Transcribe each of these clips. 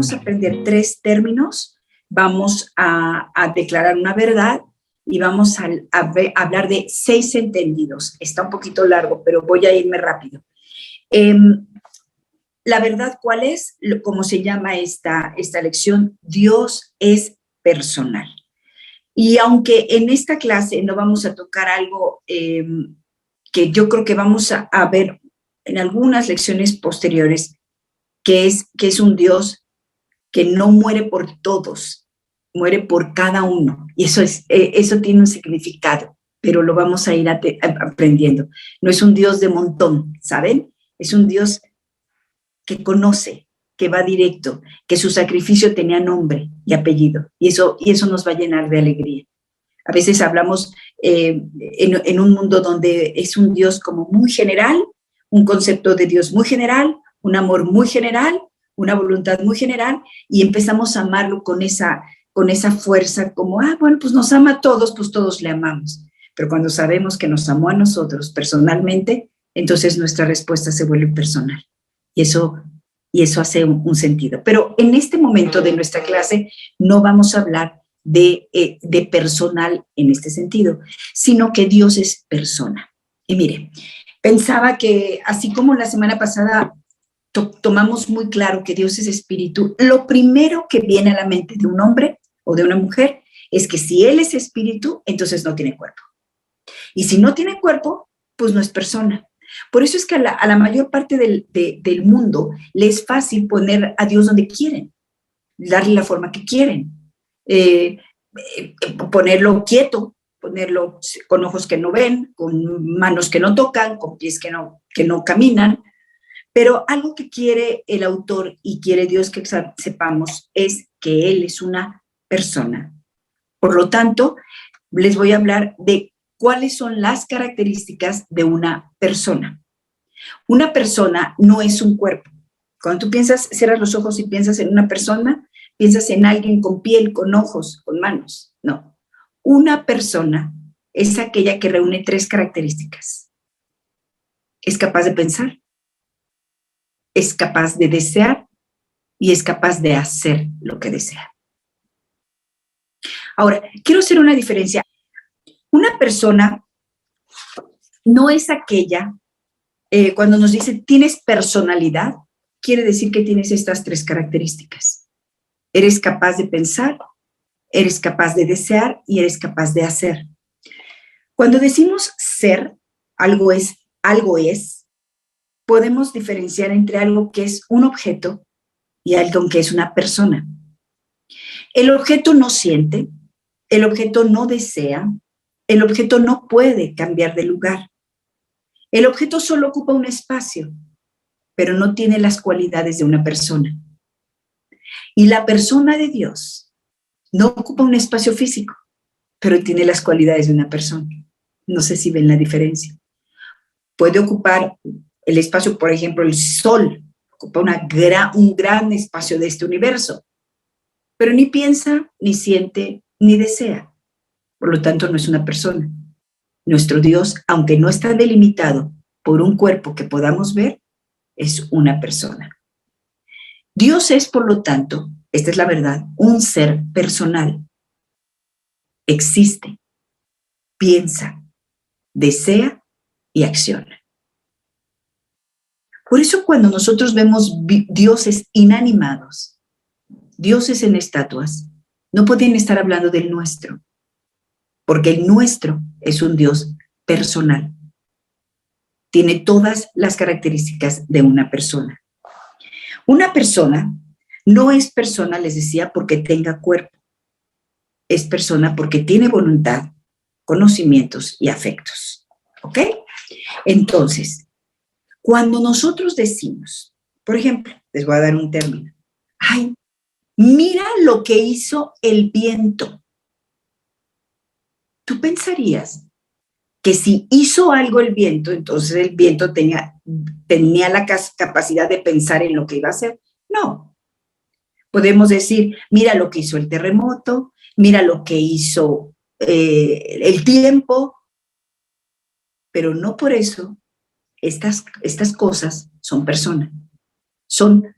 vamos a aprender 3 términos, vamos a declarar una verdad y vamos a hablar de 6 entendidos. Está un poquito largo, pero voy a irme rápido. La verdad, ¿cuál es? ¿Cómo se llama esta lección? Dios es personal. Y aunque en esta clase no vamos a tocar algo que yo creo que vamos a ver en algunas lecciones posteriores, que es un Dios que no muere por todos, muere por cada uno. Y eso tiene un significado, pero lo vamos a ir aprendiendo. No es un Dios de montón, ¿saben? Es un Dios que conoce, que va directo, que su sacrificio tenía nombre y apellido, y eso nos va a llenar de alegría. A veces hablamos en un mundo donde es un Dios como muy general, un concepto de Dios muy general, un amor muy general, una voluntad muy general, y empezamos a amarlo con esa fuerza como, bueno, pues nos ama a todos, pues todos le amamos. Pero cuando sabemos que nos amó a nosotros personalmente, entonces nuestra respuesta se vuelve personal. Y eso hace un sentido. Pero en este momento de nuestra clase no vamos a hablar de personal en este sentido, sino que Dios es persona. Y mire, pensaba que así como la semana pasada tomamos muy claro que Dios es espíritu, lo primero que viene a la mente de un hombre o de una mujer es que si Él es espíritu, entonces no tiene cuerpo. Y si no tiene cuerpo, pues no es persona. Por eso es que a la mayor parte del mundo le es fácil poner a Dios donde quieren, darle la forma que quieren, ponerlo quieto, ponerlo con ojos que no ven, con manos que no tocan, con pies que no caminan. Pero algo que quiere el autor y quiere Dios que sepamos es que Él es una persona. Por lo tanto, les voy a hablar de cuáles son las características de una persona. Una persona no es un cuerpo. Cuando tú piensas, cierras los ojos y piensas en una persona, piensas en alguien con piel, con ojos, con manos. No. Una persona es aquella que reúne 3 características. Es capaz de pensar, es capaz de desear y es capaz de hacer lo que desea. Ahora, quiero hacer una diferencia. Una persona no es aquella, cuando nos dice tienes personalidad, quiere decir que tienes estas 3 características. Eres capaz de pensar, eres capaz de desear y eres capaz de hacer. Cuando decimos ser, algo es, podemos diferenciar entre algo que es un objeto y algo que es una persona. El objeto no siente, el objeto no desea, el objeto no puede cambiar de lugar. El objeto solo ocupa un espacio, pero no tiene las cualidades de una persona. Y la persona de Dios no ocupa un espacio físico, pero tiene las cualidades de una persona. No sé si ven la diferencia. Puede ocupar el espacio, por ejemplo, el Sol, ocupa un gran espacio de este universo, pero ni piensa, ni siente, ni desea. Por lo tanto, no es una persona. Nuestro Dios, aunque no está delimitado por un cuerpo que podamos ver, es una persona. Dios es, por lo tanto, esta es la verdad, un ser personal. Existe, piensa, desea y acciona. Por eso cuando nosotros vemos dioses inanimados, dioses en estatuas, no pueden estar hablando del nuestro, porque el nuestro es un Dios personal. Tiene todas las características de una persona. Una persona no es persona, les decía, porque tenga cuerpo. Es persona porque tiene voluntad, conocimientos y afectos. ¿Ok? Entonces, cuando nosotros decimos, por ejemplo, les voy a dar un término. Ay, mira lo que hizo el viento. Tú pensarías que si hizo algo el viento, entonces el viento tenía la capacidad de pensar en lo que iba a hacer. No. Podemos decir, mira lo que hizo el terremoto, mira lo que hizo el tiempo, pero no por eso estas cosas son personas. Son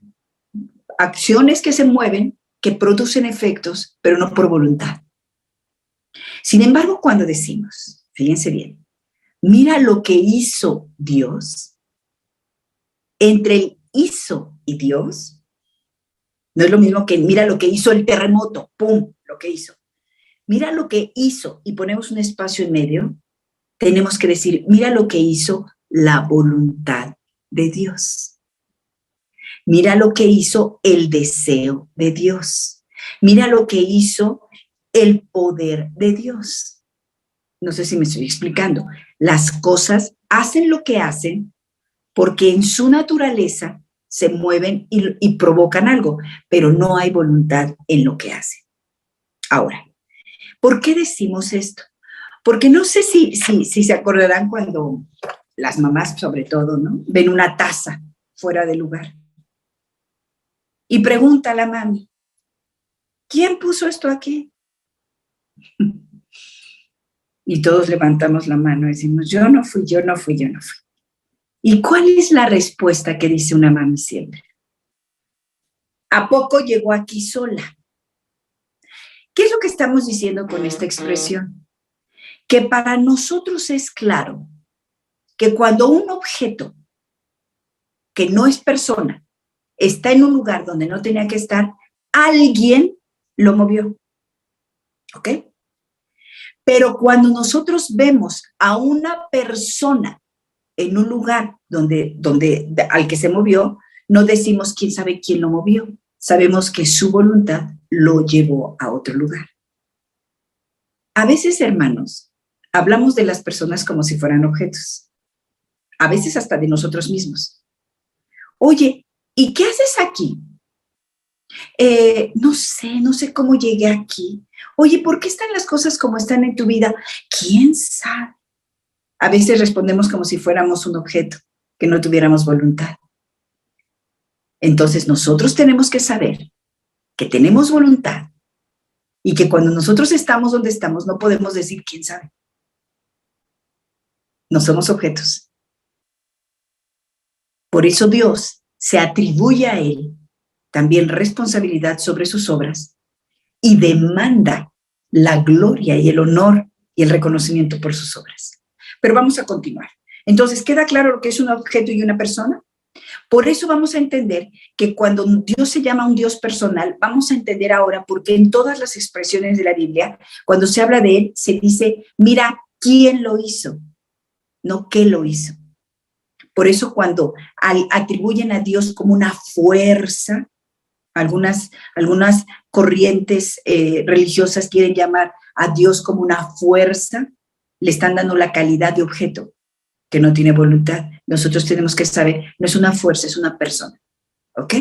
acciones que se mueven, que producen efectos, pero no por voluntad. Sin embargo, cuando decimos, fíjense bien, mira lo que hizo Dios, entre el hizo y Dios, no es lo mismo que mira lo que hizo el terremoto, ¡pum!, lo que hizo. Mira lo que hizo y ponemos un espacio en medio, tenemos que decir, mira lo que hizo la voluntad de Dios. Mira lo que hizo el deseo de Dios. Mira lo que hizo el poder de Dios. No sé si me estoy explicando. Las cosas hacen lo que hacen porque en su naturaleza se mueven y provocan algo, pero no hay voluntad en lo que hacen. Ahora, ¿por qué decimos esto? Porque no sé si se acordarán cuando las mamás, sobre todo, ¿no?, ven una taza fuera de lugar y pregunta a la mami, ¿quién puso esto aquí? Y todos levantamos la mano y decimos, yo no fui. ¿Y cuál es la respuesta que dice una mami siempre? ¿A poco llegó aquí sola? ¿Qué es lo que estamos diciendo con esta expresión? Que para nosotros es claro que cuando un objeto que no es persona está en un lugar donde no tenía que estar, alguien lo movió. ¿Ok? Pero cuando nosotros vemos a una persona en un lugar al que se movió, no decimos quién sabe quién lo movió. Sabemos que su voluntad lo llevó a otro lugar. A veces, hermanos, hablamos de las personas como si fueran objetos. A veces hasta de nosotros mismos. Oye, ¿y qué haces aquí? No sé cómo llegué aquí. Oye, ¿por qué están las cosas como están en tu vida? ¿Quién sabe? A veces respondemos como si fuéramos un objeto, que no tuviéramos voluntad. Entonces nosotros tenemos que saber que tenemos voluntad y que cuando nosotros estamos donde estamos no podemos decir quién sabe. No somos objetos. Por eso Dios se atribuye a Él también responsabilidad sobre sus obras y demanda la gloria y el honor y el reconocimiento por sus obras. Pero vamos a continuar. Entonces, ¿queda claro lo que es un objeto y una persona? Por eso vamos a entender que cuando Dios se llama un Dios personal, vamos a entender ahora por qué en todas las expresiones de la Biblia, cuando se habla de Él, se dice, mira, ¿quién lo hizo? No, ¿qué lo hizo? Por eso cuando atribuyen a Dios como una fuerza, algunas corrientes religiosas quieren llamar a Dios como una fuerza, le están dando la calidad de objeto que no tiene voluntad. Nosotros tenemos que saber, no es una fuerza, es una persona. ¿Ok?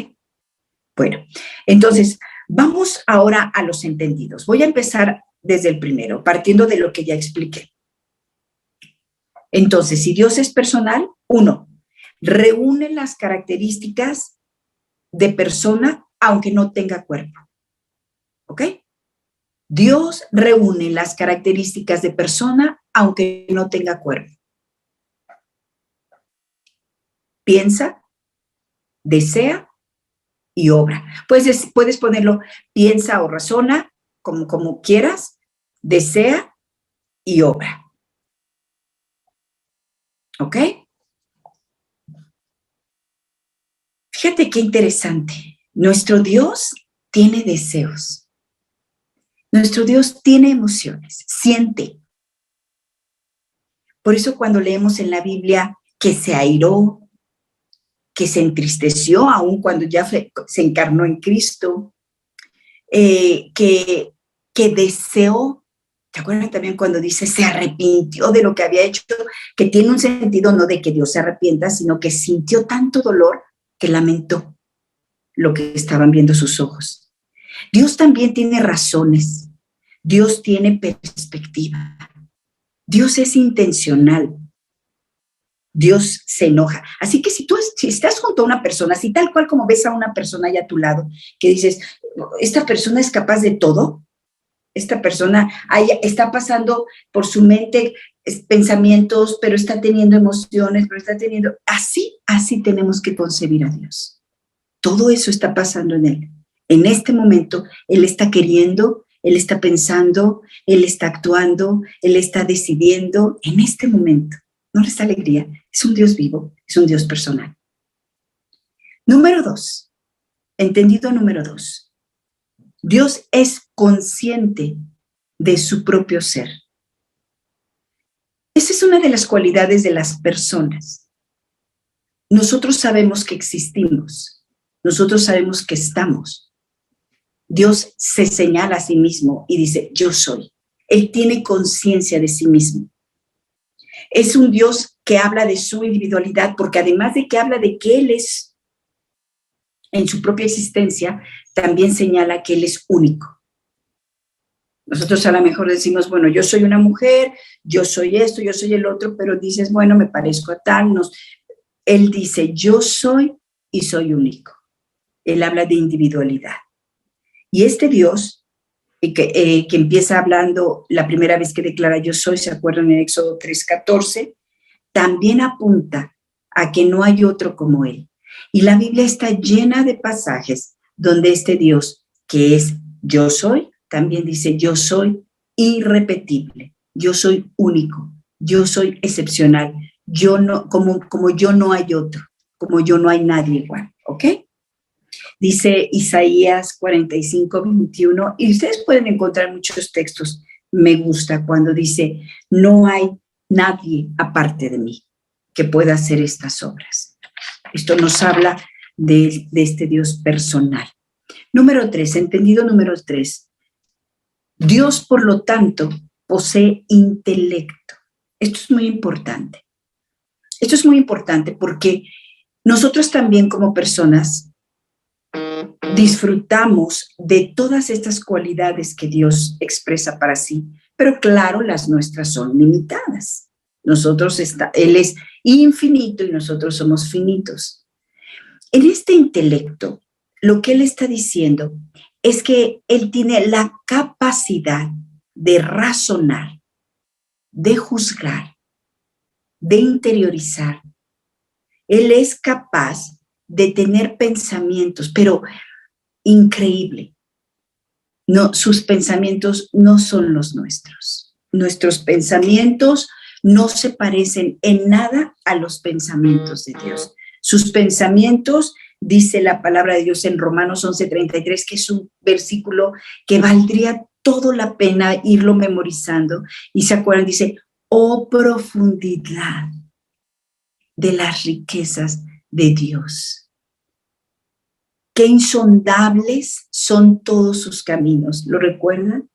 Bueno, entonces, vamos ahora a los entendidos. Voy a empezar desde el primero, partiendo de lo que ya expliqué. Entonces, si Dios es personal, 1, reúne las características de persona aunque no tenga cuerpo. ¿Ok? Dios reúne las características de persona aunque no tenga cuerpo. Piensa, desea y obra. Puedes ponerlo piensa o razona, como quieras, desea y obra. ¿Ok? Fíjate qué interesante. Nuestro Dios tiene deseos. Nuestro Dios tiene emociones, siente. Por eso cuando leemos en la Biblia que se airó, que se entristeció aún cuando ya se encarnó en Cristo, que deseó, ¿te acuerdas también cuando dice se arrepintió de lo que había hecho? Que tiene un sentido no de que Dios se arrepienta, sino que sintió tanto dolor que lamentó lo que estaban viendo sus ojos. Dios también tiene razones, Dios tiene perspectiva, Dios es intencional, Dios se enoja. Así que si estás junto a una persona, si tal cual como ves a una persona ahí a tu lado, que dices, esta persona es capaz de todo, esta persona está pasando por su mente pensamientos, pero está teniendo emociones, pero está teniendo, así tenemos que concebir a Dios. todo eso está pasando en él. En este momento, él está queriendo, él está pensando, él está actuando, él está decidiendo en este momento. ¿No les da alegría? Es un Dios vivo, es un Dios personal. Número 2, entendido número 2. Dios es consciente de su propio ser. Esa es una de las cualidades de las personas. Nosotros sabemos que existimos, nosotros sabemos que estamos. Dios se señala a sí mismo y dice, yo soy. Él tiene conciencia de sí mismo. Es un Dios que habla de su individualidad, porque además de que habla de que Él es en su propia existencia, también señala que Él es único. Nosotros a lo mejor decimos, bueno, yo soy una mujer, yo soy esto, yo soy el otro, pero dices, bueno, me parezco a tal. Él dice, yo soy y soy único. Él habla de individualidad. Y este Dios, que empieza hablando la primera vez que declara yo soy, ¿se acuerdan en Éxodo 3:14? También apunta a que no hay otro como Él. Y la Biblia está llena de pasajes donde este Dios, que es yo soy, también dice yo soy irrepetible, yo soy único, yo soy excepcional, yo no, como yo no hay otro, como yo no hay nadie igual, ¿ok? Dice Isaías 45:21, y ustedes pueden encontrar muchos textos, me gusta cuando dice, no hay nadie aparte de mí que pueda hacer estas obras. Esto nos habla de este Dios personal. Número 3, entendido número 3. Dios, por lo tanto, posee intelecto. Esto es muy importante. Esto es muy importante porque nosotros también como personas disfrutamos de todas estas cualidades que Dios expresa para sí, pero claro, las nuestras son limitadas. Él es infinito y nosotros somos finitos. En este intelecto, lo que Él está diciendo es que Él tiene la capacidad de razonar, de juzgar, de interiorizar. Él es capaz de tener pensamientos, pero increíble. No, sus pensamientos no son los nuestros. Nuestros pensamientos no se parecen en nada a los pensamientos de Dios. Sus pensamientos, dice la palabra de Dios en Romanos 11:33, que es un versículo que valdría toda la pena irlo memorizando. Y se acuerdan, dice, oh profundidad de las riquezas de Dios. Qué insondables son todos sus caminos. ¿Lo recuerdan?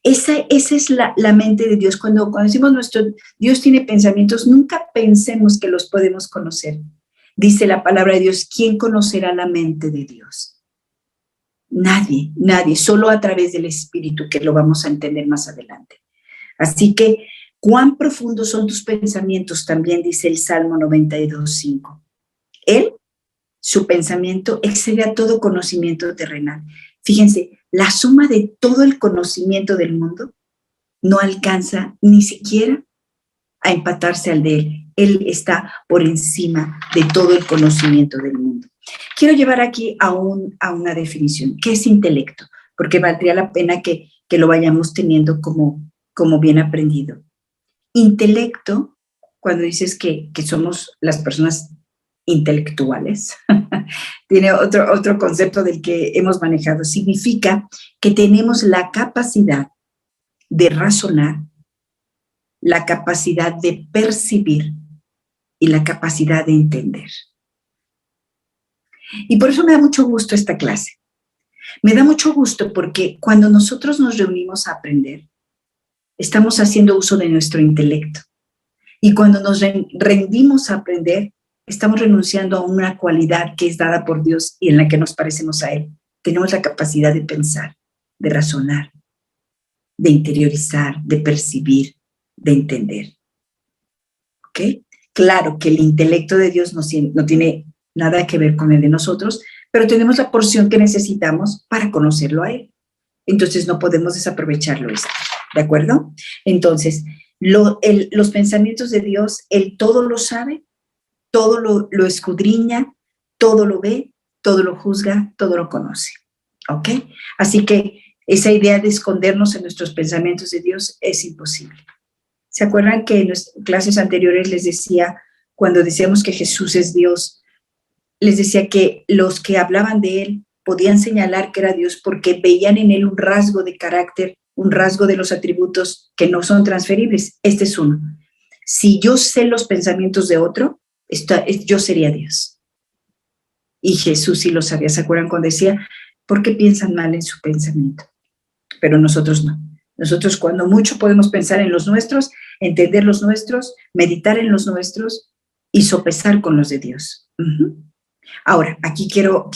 Esa es la mente de Dios. Cuando decimos nuestro Dios tiene pensamientos, nunca pensemos que los podemos conocer. Dice la palabra de Dios, ¿quién conocerá la mente de Dios? Nadie, nadie, solo a través del Espíritu, que lo vamos a entender más adelante. Así que, ¿cuán profundos son tus pensamientos? También dice el Salmo 92:5. Él, su pensamiento excede a todo conocimiento terrenal. Fíjense, la suma de todo el conocimiento del mundo no alcanza ni siquiera a empatarse al de él. Él está por encima de todo el conocimiento del mundo. Quiero llevar aquí a una definición. ¿Qué es intelecto? Porque valdría la pena que lo vayamos teniendo como bien aprendido. Intelecto, cuando dices que somos las personas intelectuales, tiene otro concepto del que hemos manejado. Significa que tenemos la capacidad de razonar, la capacidad de percibir y la capacidad de entender. Y por eso me da mucho gusto esta clase. Me da mucho gusto porque cuando nosotros nos reunimos a aprender, estamos haciendo uso de nuestro intelecto. Y cuando nos rendimos a aprender, estamos renunciando a una cualidad que es dada por Dios y en la que nos parecemos a Él. Tenemos la capacidad de pensar, de razonar, de interiorizar, de percibir, de entender. ¿Ok? Claro que el intelecto de Dios no tiene nada que ver con el de nosotros, pero tenemos la porción que necesitamos para conocerlo a Él. Entonces no podemos desaprovecharlo esto, ¿de acuerdo? Entonces, los pensamientos de Dios, Él todo lo sabe, todo lo escudriña, todo lo ve todo lo juzga, todo lo conoce. ¿Ok? Así que esa idea de escondernos en nuestros pensamientos de Dios es imposible. ¿Se acuerdan que en las clases anteriores les decía, cuando decíamos que Jesús es Dios, les decía que los que hablaban de Él podían señalar que era Dios porque veían en Él un rasgo de carácter, un rasgo de los atributos que no son transferibles? Este es uno. Si yo sé los pensamientos de otro, yo sería Dios. Y Jesús sí lo sabía. ¿Se acuerdan cuando decía, ¿por qué piensan mal en su pensamiento? Pero nosotros no. Nosotros cuando mucho podemos pensar en los nuestros, entender los nuestros, meditar en los nuestros y sopesar con los de Dios. Ahora, aquí quiero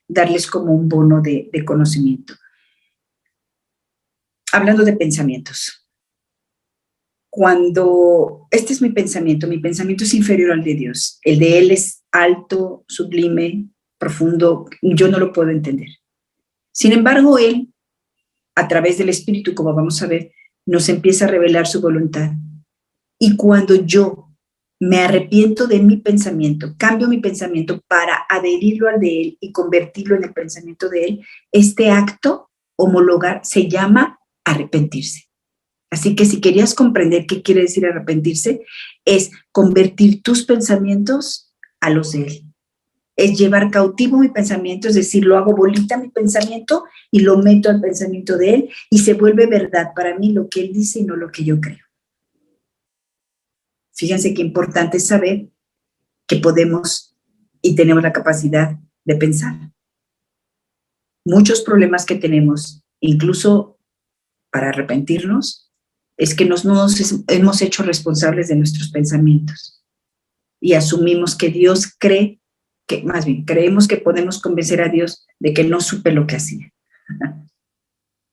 darles como un bono de conocimiento. Hablando de pensamientos. Cuando este es mi pensamiento es inferior al de Dios. El de Él es alto, sublime, profundo. Yo no lo puedo entender. Sin embargo, Él, a través del Espíritu, como vamos a ver, nos empieza a revelar su voluntad. Y cuando yo me arrepiento de mi pensamiento, cambio mi pensamiento para adherirlo al de Él y convertirlo en el pensamiento de Él, este acto homologar se llama arrepentirse. Así que si querías comprender qué quiere decir arrepentirse, es convertir tus pensamientos a los de Él. Es llevar cautivo mi pensamiento, es decir, lo hago bolita mi pensamiento y lo meto al pensamiento de Él y se vuelve verdad para mí lo que Él dice y no lo que yo creo. Fíjense qué importante es saber que podemos y tenemos la capacidad de pensar. Muchos problemas que tenemos, incluso para arrepentirnos, es que no nos hemos hecho responsables de nuestros pensamientos y asumimos que Dios cree, que más bien creemos que podemos convencer a Dios de que no supe lo que hacía.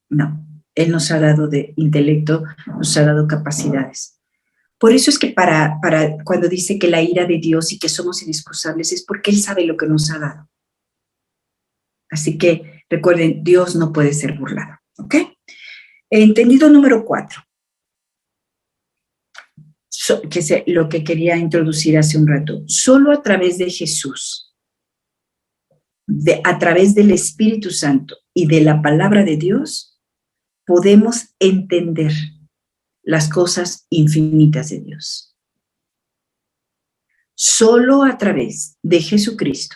No, Él nos ha dado de intelecto, nos ha dado capacidades. Por eso es que para cuando dice que la ira de Dios y que somos inexcusables es porque Él sabe lo que nos ha dado. Así que recuerden, Dios no puede ser burlado. ¿Ok? Entendido número 4. Lo que quería introducir hace un rato. Solo a través de Jesús, a través del Espíritu Santo y de la palabra de Dios, podemos entender las cosas infinitas de Dios. Solo a través de Jesucristo,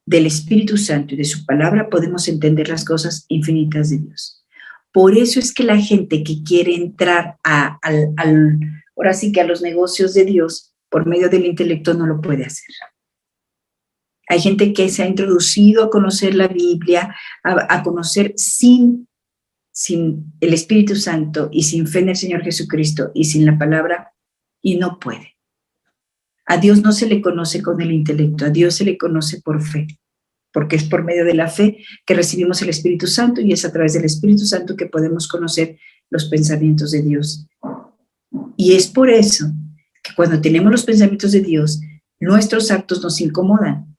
del Espíritu Santo y de su palabra podemos entender las cosas infinitas de Dios. Por eso es que la gente que quiere entrar ahora sí que a los negocios de Dios por medio del intelecto no lo puede hacer. Hay gente que se ha introducido a conocer la Biblia, a conocer sin el Espíritu Santo y sin fe en el Señor Jesucristo y sin la palabra, y no puede. A Dios no se le conoce con el intelecto, a Dios se le conoce por fe, porque es por medio de la fe que recibimos el Espíritu Santo y es a través del Espíritu Santo que podemos conocer los pensamientos de Dios. Y es por eso que cuando tenemos los pensamientos de Dios, nuestros actos nos incomodan,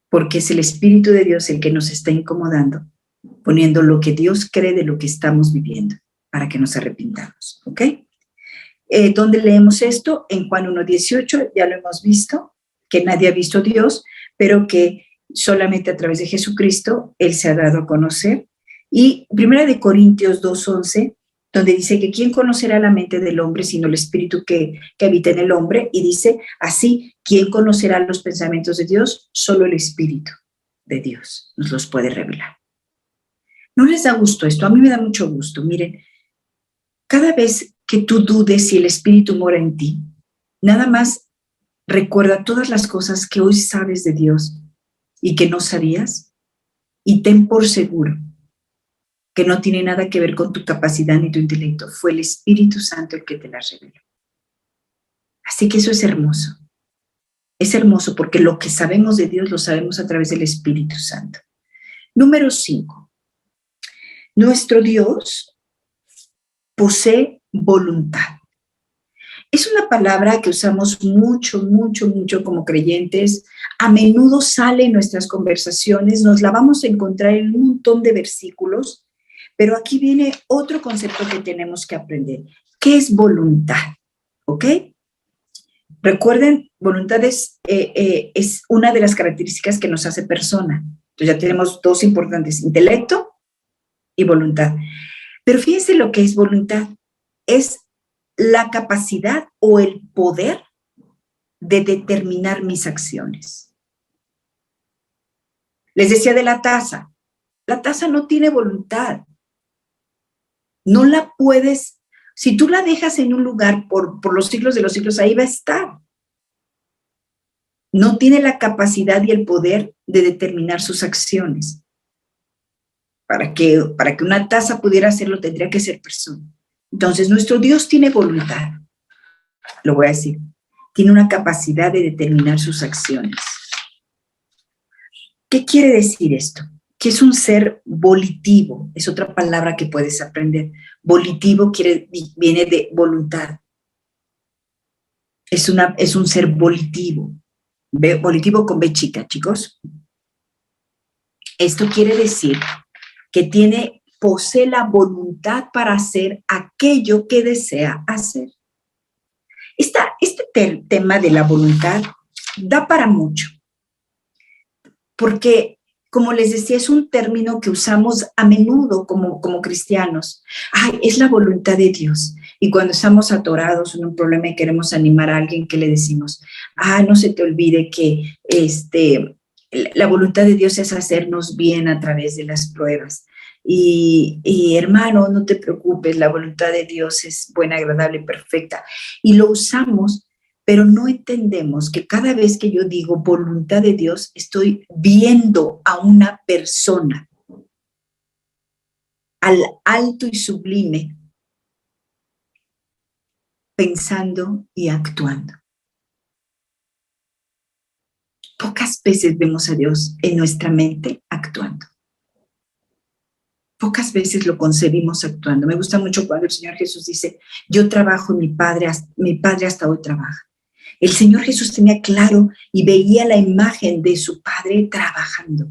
porque es el Espíritu de Dios el que nos está incomodando, poniendo lo que Dios cree de lo que estamos viviendo, para que nos arrepintamos, ¿ok? ¿Dónde leemos esto? En Juan 1:18, ya lo hemos visto, que nadie ha visto a Dios, pero que solamente a través de Jesucristo Él se ha dado a conocer. Y 1 Corintios 2:11, donde dice que ¿quién conocerá la mente del hombre sino el espíritu que habita en el hombre? Y dice así, ¿quién conocerá los pensamientos de Dios? Solo el Espíritu de Dios nos los puede revelar. ¿No les da gusto esto? A mí me da mucho gusto. Miren, cada vez que tú dudes si el Espíritu mora en ti, nada más recuerda todas las cosas que hoy sabes de Dios y que no sabías, y ten por seguro que no tiene nada que ver con tu capacidad ni tu intelecto. Fue el Espíritu Santo el que te las reveló. Así que eso es hermoso. Es hermoso porque lo que sabemos de Dios lo sabemos a través del Espíritu Santo. Número 5. Nuestro Dios posee voluntad. Es una palabra que usamos mucho como creyentes. A menudo sale en nuestras conversaciones, nos la vamos a encontrar en un montón de versículos, pero aquí viene otro concepto que tenemos que aprender. ¿Qué es voluntad? ¿Ok? Recuerden, voluntad es una de las características que nos hace persona. Entonces ya tenemos dos importantes, intelecto y voluntad. Pero fíjense lo que es voluntad. Es la capacidad o el poder de determinar mis acciones. Les decía de la taza. La taza no tiene voluntad. No la puedes, si tú la dejas en un lugar por los siglos de los siglos, ahí va a estar. No tiene la capacidad y el poder de determinar sus acciones. Para que una taza pudiera hacerlo, tendría que ser persona. Entonces, nuestro Dios tiene voluntad. Lo voy a decir. Tiene una capacidad de determinar sus acciones. ¿Qué quiere decir esto? Que es un ser volitivo. Es otra palabra que puedes aprender. Volitivo viene de voluntad. Es un ser volitivo. Volitivo con B chica, chicos. Esto quiere decir que posee la voluntad para hacer aquello que desea hacer. Este tema de la voluntad da para mucho, porque, como les decía, es un término que usamos a menudo como cristianos. Ay, es la voluntad de Dios. Y cuando estamos atorados en un problema y queremos animar a alguien, ¿qué le decimos? No se te olvide que la voluntad de Dios es hacernos bien a través de las pruebas. Y hermano, no te preocupes, la voluntad de Dios es buena, agradable y perfecta. Y lo usamos, pero no entendemos que cada vez que yo digo voluntad de Dios, estoy viendo a una persona, al alto y sublime, pensando y actuando. Pocas veces vemos a Dios en nuestra mente actuando. Pocas veces lo concebimos actuando. Me gusta mucho cuando el Señor Jesús dice, yo trabajo y mi Padre hasta hoy trabaja. El Señor Jesús tenía claro y veía la imagen de su Padre trabajando,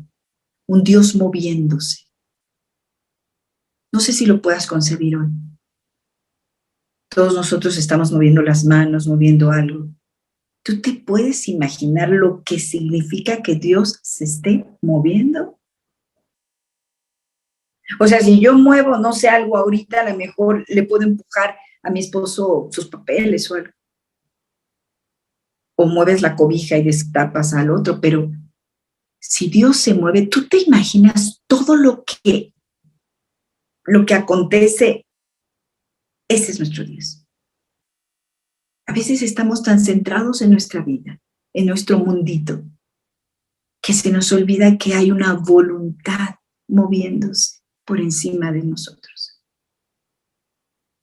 un Dios moviéndose. No sé si lo puedas concebir hoy. Todos nosotros estamos moviendo las manos, moviendo algo. ¿Tú te puedes imaginar lo que significa que Dios se esté moviendo? O sea, si yo muevo, no sé, algo ahorita, a lo mejor le puedo empujar a mi esposo sus papeles o algo. O mueves la cobija y destapas al otro, pero si Dios se mueve, ¿tú te imaginas todo lo que acontece? Ese es nuestro Dios. A veces estamos tan centrados en nuestra vida, en nuestro mundito, que se nos olvida que hay una voluntad moviéndose por encima de nosotros.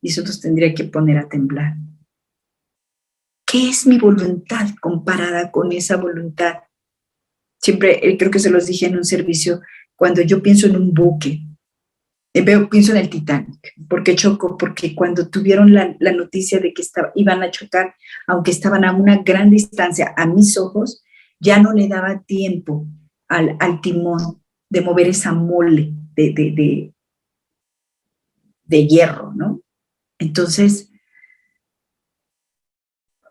Y eso nos tendría que poner a temblar. ¿Qué es mi voluntad comparada con esa voluntad? Siempre, creo que se los dije en un servicio, cuando yo pienso en un buque, pienso en el Titanic. ¿Por qué choco? Porque cuando tuvieron la noticia de que iban a chocar, aunque estaban a una gran distancia, a mis ojos, ya no le daba tiempo al timón de mover esa mole de hierro, ¿no? Entonces,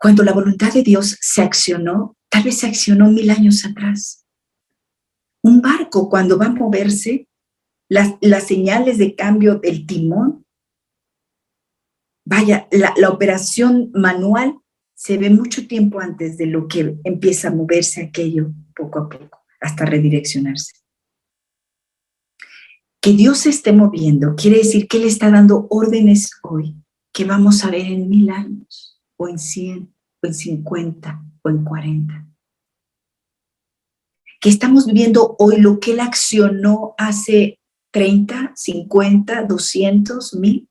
cuando la voluntad de Dios se accionó, tal vez se accionó 1000 años atrás. Un barco, cuando va a moverse, las señales de cambio del timón, vaya, la operación manual se ve mucho tiempo antes de lo que empieza a moverse aquello poco a poco, hasta redireccionarse. Que Dios se esté moviendo quiere decir que Él está dando órdenes hoy que vamos a ver en 1000 años, o en 100, o en 50, o en 40. Que estamos viviendo hoy lo que Él accionó hace 30, 50, 200, 1000.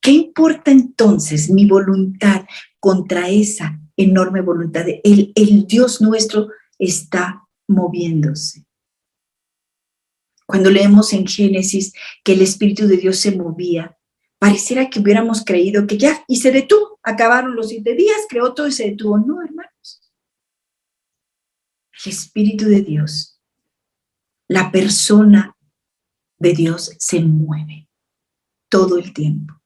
¿Qué importa entonces mi voluntad contra esa enorme voluntad? El Dios nuestro está moviéndose. Cuando leemos en Génesis que el Espíritu de Dios se movía, pareciera que hubiéramos creído que ya, y se detuvo, acabaron los 7 días, creó todo y se detuvo. No, hermanos. El Espíritu de Dios, la persona de Dios se mueve todo el tiempo.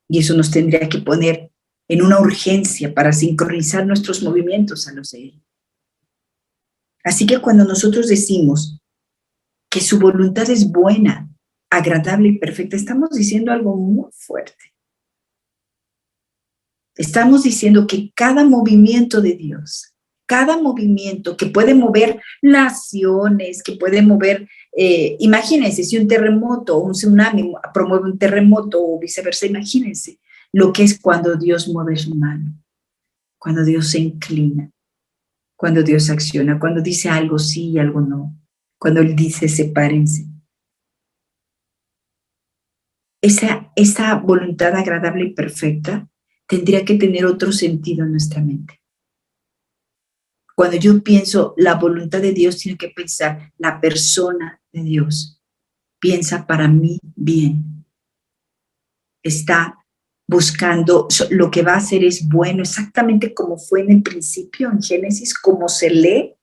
Y eso nos tendría que poner en una urgencia para sincronizar nuestros movimientos a los de Él. Así que cuando nosotros decimos que su voluntad es buena, agradable y perfecta, estamos diciendo algo muy fuerte. Estamos diciendo que cada movimiento de Dios, cada movimiento que puede mover naciones, que puede mover, imagínense, si un terremoto o un tsunami promueve un terremoto o viceversa, imagínense lo que es cuando Dios mueve su mano, cuando Dios se inclina, cuando Dios acciona, cuando dice algo sí y algo no, cuando Él dice sepárense. Esa voluntad agradable y perfecta tendría que tener otro sentido en nuestra mente. Cuando yo pienso la voluntad de Dios, tiene que pensar la persona de Dios. Piensa para mí bien. Está buscando, lo que va a hacer es bueno, exactamente como fue en el principio, en Génesis, como se lee,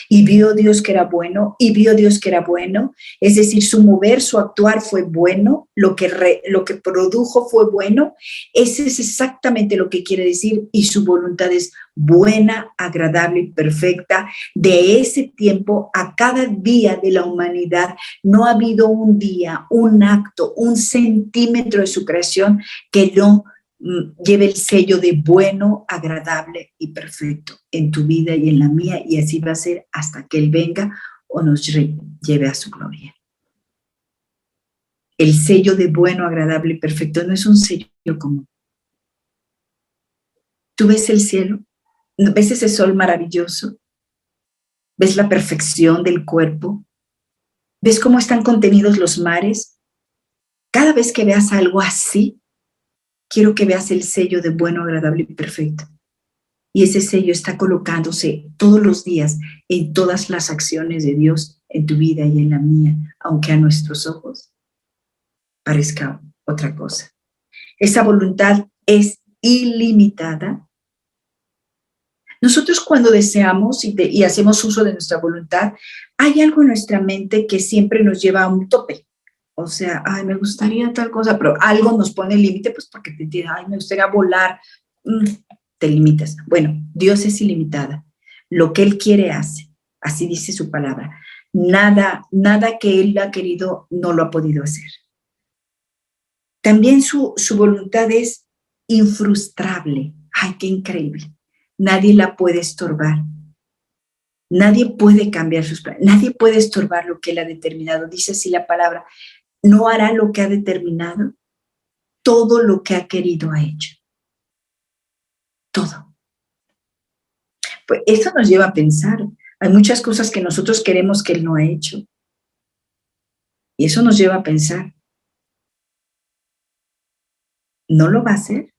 y vio Dios que era bueno, y vio Dios que era bueno, es decir, su mover, su actuar fue bueno, lo que produjo fue bueno, ese es exactamente lo que quiere decir, y su voluntad es buena, agradable y perfecta. De ese tiempo a cada día de la humanidad, no ha habido un día, un acto, un centímetro de su creación que no lleve el sello de bueno, agradable y perfecto en tu vida y en la mía, y así va a ser hasta que Él venga o nos lleve a su gloria. El sello de bueno, agradable y perfecto no es un sello común. Tú ves el cielo, ves ese sol maravilloso, ves la perfección del cuerpo, ves cómo están contenidos los mares. Cada vez que veas algo así, quiero que veas el sello de bueno, agradable y perfecto. Y ese sello está colocándose todos los días en todas las acciones de Dios en tu vida y en la mía, aunque a nuestros ojos parezca otra cosa. Esa voluntad es ilimitada. Nosotros cuando deseamos y hacemos uso de nuestra voluntad, hay algo en nuestra mente que siempre nos lleva a un tope. O sea, ay, me gustaría tal cosa, pero algo nos pone límite, pues porque te dice, ay, me gustaría volar. Te limitas. Bueno, Dios es ilimitada. Lo que Él quiere hace. Así dice su palabra. Nada que Él ha querido no lo ha podido hacer. También su voluntad es infrustrable. Ay, qué increíble. Nadie la puede estorbar. Nadie puede cambiar sus planes. Nadie puede estorbar lo que Él ha determinado. Dice así la palabra. No hará lo que ha determinado. Todo lo que ha querido ha hecho. Todo. Pues eso nos lleva a pensar. Hay muchas cosas que nosotros queremos que Él no ha hecho. Y eso nos lleva a pensar. ¿No lo va a hacer?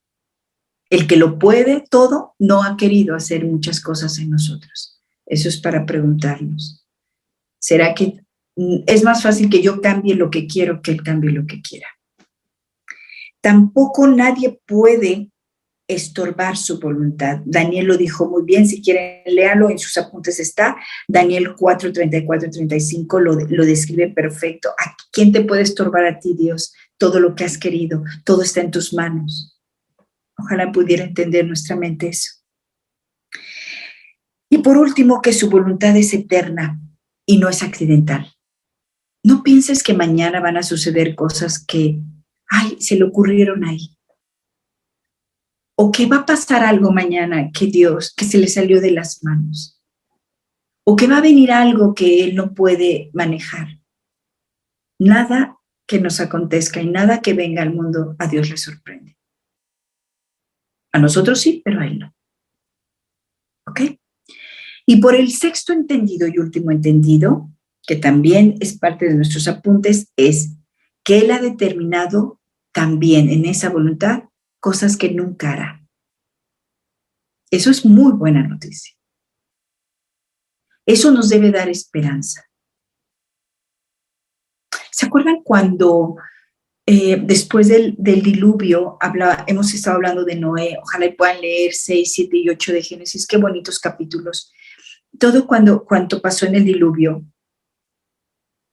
El que lo puede todo no ha querido hacer muchas cosas en nosotros. Eso es para preguntarnos. ¿Será que es más fácil que yo cambie lo que quiero que Él cambie lo que quiera? Tampoco nadie puede estorbar su voluntad. Daniel lo dijo muy bien, si quieren léalo, en sus apuntes está, Daniel 4, 34, 35 lo describe perfecto. ¿A quién te puede estorbar a ti, Dios? Todo lo que has querido, todo está en tus manos. Ojalá pudiera entender nuestra mente eso. Y por último, que su voluntad es eterna y no es accidental. No pienses que mañana van a suceder cosas que, ay, se le ocurrieron ahí. O que va a pasar algo mañana que se le salió de las manos. O que va a venir algo que Él no puede manejar. Nada que nos acontezca y nada que venga al mundo a Dios le sorprende. A nosotros sí, pero a Él no. ¿Ok? Y por el sexto entendido y último entendido, que también es parte de nuestros apuntes, es que Él ha determinado también en esa voluntad cosas que nunca hará. Eso es muy buena noticia. Eso nos debe dar esperanza. ¿Se acuerdan cuando después del diluvio hemos estado hablando de Noé? Ojalá y puedan leer 6, 7 y 8 de Génesis. Qué bonitos capítulos. Todo cuanto pasó en el diluvio.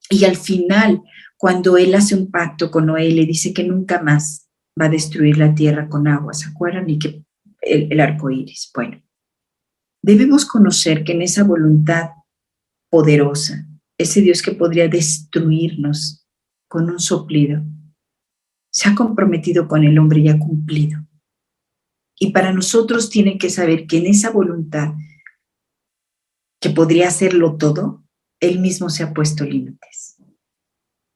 Y al final, cuando él hace un pacto con Noé, le dice que nunca más va a destruir la tierra con agua, ¿se acuerdan? Y que el arco iris. Bueno, debemos conocer que en esa voluntad poderosa, ese Dios que podría destruirnos con un soplido, se ha comprometido con el hombre y ha cumplido. Y para nosotros tienen que saber que en esa voluntad, que podría hacerlo todo, Él mismo se ha puesto límites.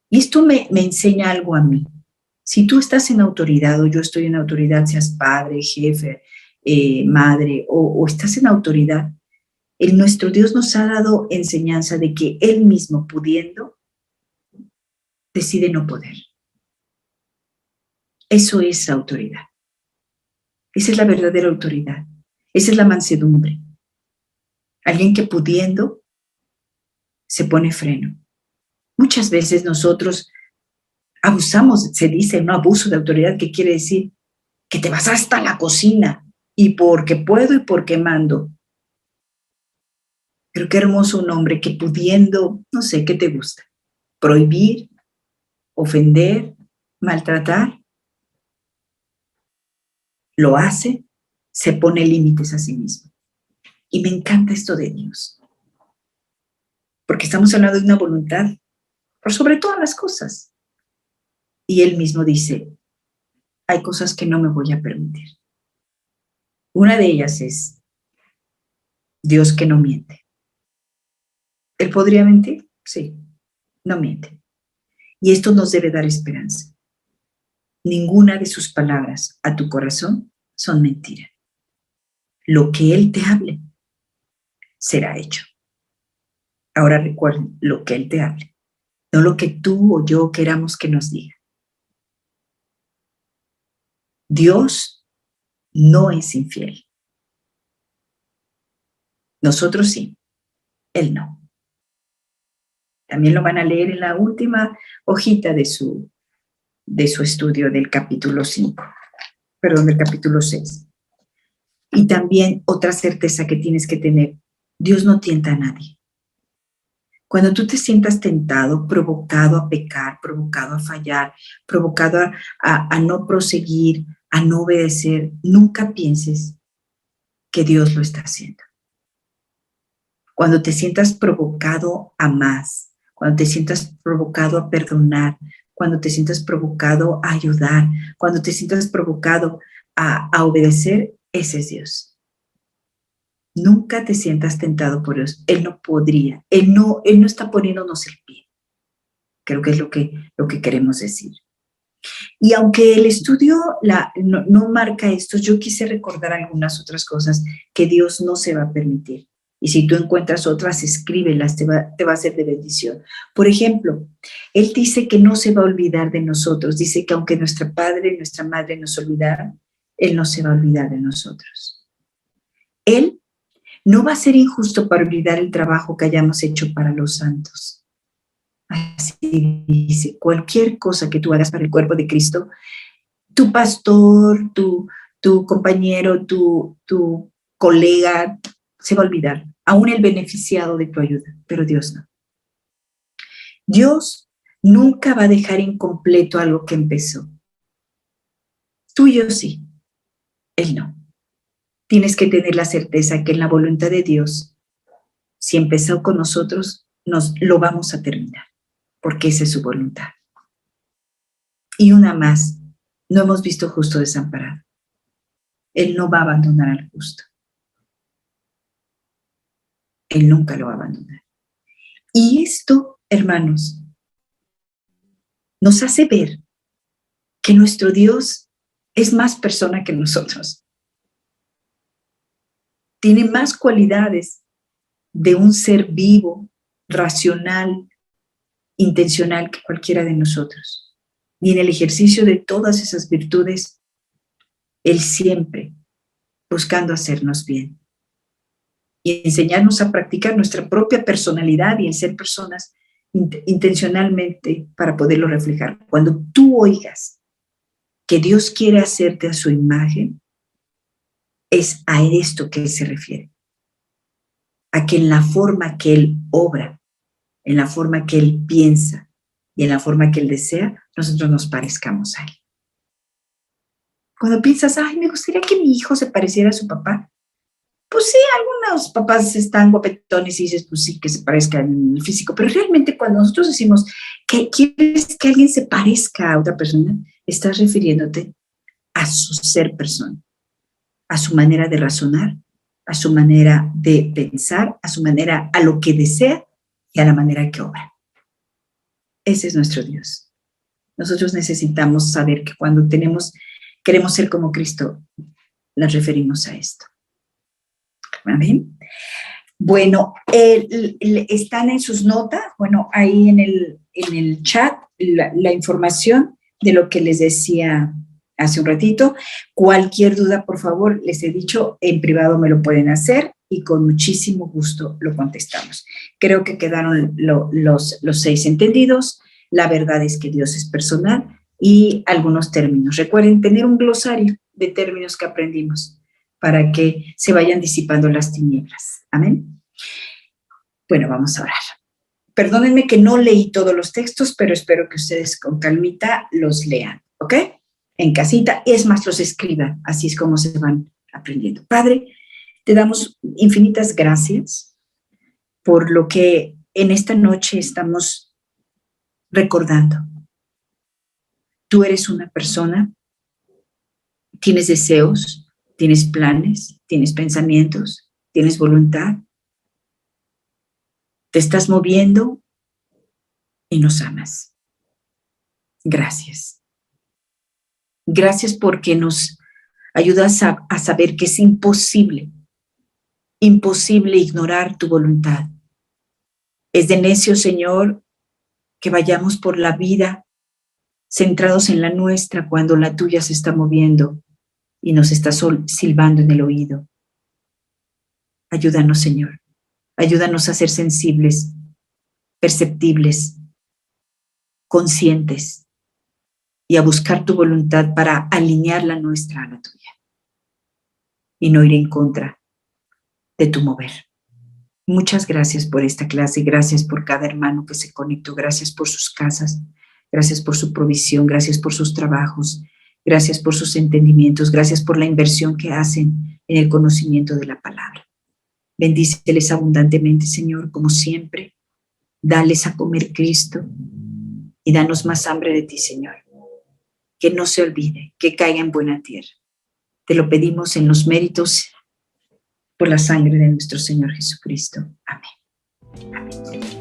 Y esto me enseña algo a mí. Si tú estás en autoridad o yo estoy en autoridad, seas padre, jefe, madre o estás en autoridad, nuestro Dios nos ha dado enseñanza de que Él mismo, pudiendo, decide no poder. Eso es autoridad. Esa es la verdadera autoridad. Esa es la mansedumbre. Alguien que pudiendo se pone freno. Muchas veces nosotros abusamos, se dice, no, abuso de autoridad, que quiere decir que te vas hasta la cocina y porque puedo y porque mando. Pero qué hermoso un hombre que pudiendo, no sé, ¿qué te gusta? Prohibir, ofender, maltratar, lo hace, se pone límites a sí mismo. Y me encanta esto de Dios, porque estamos hablando de una voluntad por sobre todas las cosas. Y Él mismo dice, hay cosas que no me voy a permitir. Una de ellas es Dios que no miente. ¿Él podría mentir? Sí, no miente. Y esto nos debe dar esperanza. Ninguna de sus palabras a tu corazón son mentira. Lo que Él te hable será hecho. Ahora recuerden, lo que Él te hable, no lo que tú o yo queramos que nos diga. Dios no es infiel. Nosotros sí, Él no. También lo van a leer en la última hojita de su estudio del capítulo 5, perdón, del capítulo 6. Y también otra certeza que tienes que tener, Dios no tienta a nadie. Cuando tú te sientas tentado, provocado a pecar, provocado a fallar, provocado a no proseguir, a no obedecer, nunca pienses que Dios lo está haciendo. Cuando te sientas provocado a más, cuando te sientas provocado a perdonar, cuando te sientas provocado a ayudar, cuando te sientas provocado a obedecer, ese es Dios. Nunca te sientas tentado por Dios. Él no podría. Él no está poniéndonos el pie. Creo que es lo que queremos decir. Y aunque el estudio no marca esto, yo quise recordar algunas otras cosas que Dios no se va a permitir. Y si tú encuentras otras, escríbelas, te va a ser de bendición. Por ejemplo, Él dice que no se va a olvidar de nosotros. Dice que aunque nuestro padre y nuestra madre nos olvidaran, Él no se va a olvidar de nosotros. Él no va a ser injusto para olvidar el trabajo que hayamos hecho para los santos. Así dice, cualquier cosa que tú hagas para el cuerpo de Cristo, tu pastor, tu compañero, tu colega, se va a olvidar. Aún el beneficiado de tu ayuda, pero Dios no. Dios nunca va a dejar incompleto algo que empezó. Tú y yo sí, Él no. Tienes que tener la certeza que en la voluntad de Dios, si empezó con nosotros, lo vamos a terminar, porque esa es su voluntad. Y una más, no hemos visto justo desamparado. Él no va a abandonar al justo. Él nunca lo va a abandonar. Y esto, hermanos, nos hace ver que nuestro Dios es más persona que nosotros. Tiene más cualidades de un ser vivo, racional, intencional que cualquiera de nosotros. Y en el ejercicio de todas esas virtudes, Él siempre buscando hacernos bien y enseñarnos a practicar nuestra propia personalidad y en ser personas intencionalmente para poderlo reflejar. Cuando tú oigas que Dios quiere hacerte a su imagen, es a esto que Él se refiere. A que en la forma que Él obra, en la forma que Él piensa y en la forma que Él desea, nosotros nos parezcamos a Él. Cuando piensas, ay, me gustaría que mi hijo se pareciera a su papá, pues sí, algunos papás están guapetones y dices, pues sí, que se parezca en el físico, pero realmente cuando nosotros decimos que quieres que alguien se parezca a otra persona, estás refiriéndote a su ser persona, a su manera de razonar, a su manera de pensar, a su manera, a lo que desea y a la manera que obra. Ese es nuestro Dios. Nosotros necesitamos saber que cuando queremos ser como Cristo, nos referimos a esto. ¿Amén? Bueno, están en sus notas, bueno, ahí en el chat, la información de lo que les decía hace un ratito. Cualquier duda, por favor, les he dicho, en privado me lo pueden hacer y con muchísimo gusto lo contestamos. Creo que quedaron los 6 entendidos. La verdad es que Dios es personal y algunos términos. Recuerden tener un glosario de términos que aprendimos para que se vayan disipando las tinieblas. Amén. Bueno, vamos a orar. Perdónenme que no leí todos los textos, pero espero que ustedes con calmita los lean, ¿ok? En casita, es más, los escriban, así es como se van aprendiendo. Padre, te damos infinitas gracias por lo que en esta noche estamos recordando. Tú eres una persona, tienes deseos, tienes planes, tienes pensamientos, tienes voluntad. Te estás moviendo y nos amas. Gracias. Gracias porque nos ayudas a saber que es imposible ignorar tu voluntad. Es de necio, Señor, que vayamos por la vida centrados en la nuestra cuando la tuya se está moviendo y nos está silbando en el oído. Ayúdanos, Señor. Ayúdanos a ser sensibles, perceptibles, conscientes y a buscar tu voluntad para alinear la nuestra a la tuya y no ir en contra de tu mover. Muchas gracias por esta clase, gracias por cada hermano que se conectó, gracias por sus casas, gracias por su provisión, gracias por sus trabajos, gracias por sus entendimientos, gracias por la inversión que hacen en el conocimiento de la palabra. Bendíceles abundantemente, Señor, como siempre. Dales a comer Cristo y danos más hambre de ti, Señor. Que no se olvide, que caiga en buena tierra. Te lo pedimos en los méritos por la sangre de nuestro Señor Jesucristo. Amén. Amén.